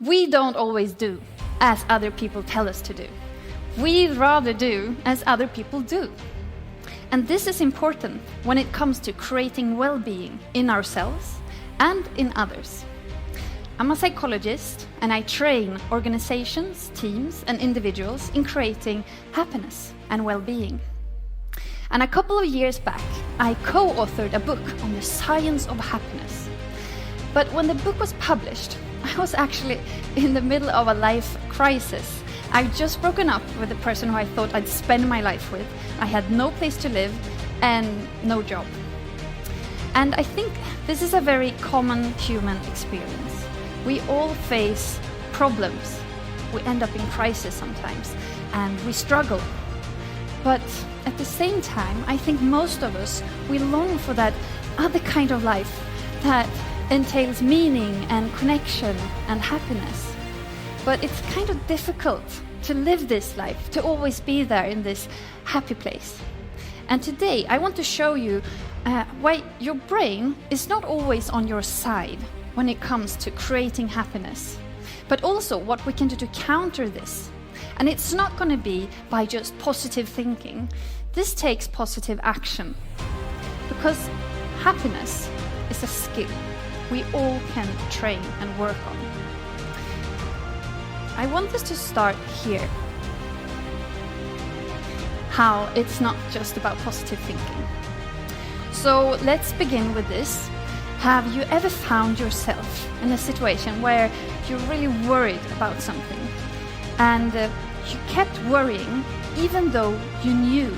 We don't always do as other people tell us to do. We'd rather do as other people do. And this is important when it comes to creating well-being in ourselves and in others. I'm a psychologist and I train organizations, teams and individuals in creating happiness and well-being. And a couple of years back, I co-authored a book on the science of happiness. But when the book was published, I was actually in the middle of a life crisis. I'd just broken up with the person who I thought I'd spend my life with. I had no place to live and no job. And I think this is a very common human experience. We all face problems. We end up in crisis sometimes, and we struggle. But at the same time, I think most of us, we long for that other kind of life that entails meaning and connection and happiness. But it's kind of difficult to live this life, to always be there in this happy place. And today I want to show you why your brain is not always on your side when it comes to creating happiness, but also what we can do to counter this. And it's not going to be by just positive thinking. This takes positive action, because happiness is a skill we all can train and work on. I want us to start here. How it's not just about positive thinking. So let's begin with this. Have you ever found yourself in a situation where you're really worried about something and you kept worrying even though you knew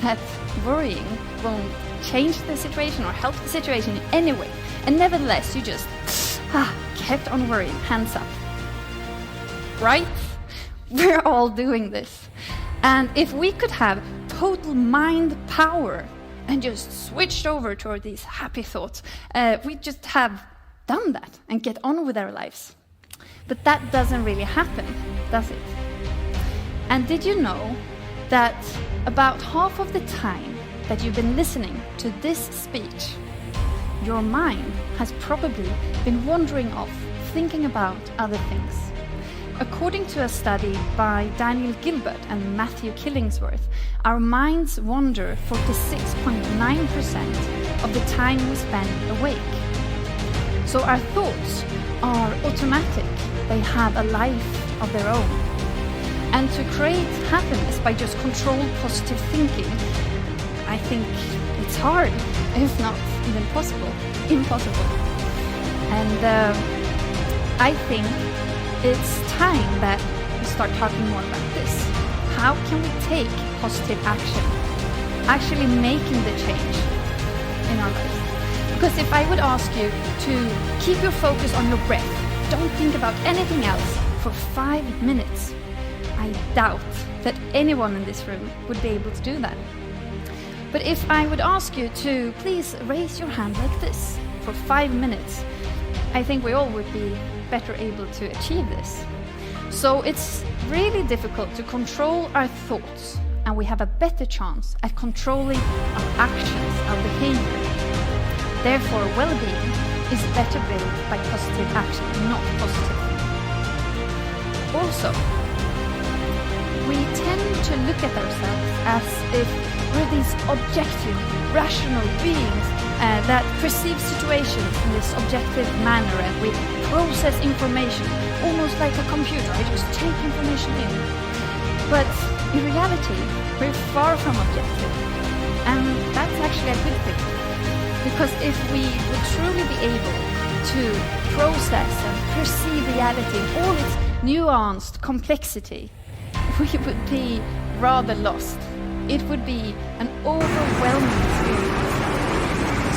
that worrying won't change the situation or help the situation in any way, and nevertheless you just kept on worrying? Hands up. Right? We're all doing this. And if we could have total mind power and just switched over toward these happy thoughts, we just have done that and get on with our lives. But that doesn't really happen, does it? And did you know that about half of the time that you've been listening to this speech, your mind has probably been wandering off, thinking about other things? According to a study by Daniel Gilbert and Matthew Killingsworth, our minds wander 46.9% of the time we spend awake. So our thoughts are automatic. They have a life of their own. And to create happiness by just controlled positive thinking, I think it's hard, if not even impossible. And I think it's time that we start talking more about this. How can we take positive action, actually making the change in our lives? Because if I would ask you to keep your focus on your breath, don't think about anything else for 5 minutes, I doubt that anyone in this room would be able to do that. But if I would ask you to please raise your hand like this for 5 minutes, I think we all would be better able to achieve this. So it's really difficult to control our thoughts, and we have a better chance at controlling our actions, our behavior. Therefore, well-being is better built by positive action, not positive thinking. Also, we tend to look at ourselves as if we're these objective, rational beings that perceive situations in this objective manner, and we process information almost like a computer. I just take information in. But in reality, we're far from objective, and that's actually a good thing. Because if we would truly be able to process and perceive reality in all its nuanced complexity, we would be rather lost. It would be an overwhelming experience.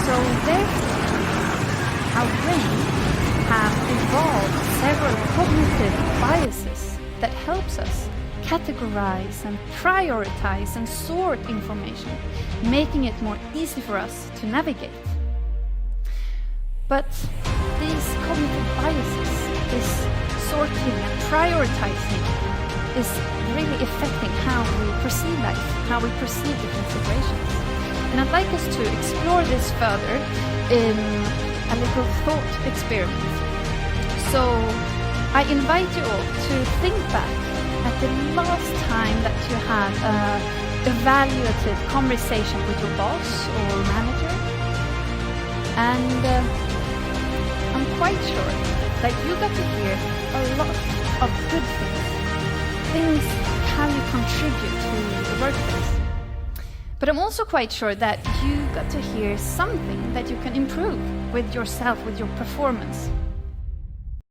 So therefore, our brain have evolved several cognitive biases that helps us categorize and prioritize and sort information, making it more easy for us to navigate. But these cognitive biases, this sorting and prioritizing, is really affecting how we perceive life, how we perceive different situations. And I'd like us to explore this further in a little thought experiment. So I invite you all to think back at the last time that you had an evaluative conversation with your boss or manager. And I'm quite sure that you got to hear a lot of good things how you contribute to the workplace. But I'm also quite sure that you got to hear something that you can improve with yourself, with your performance.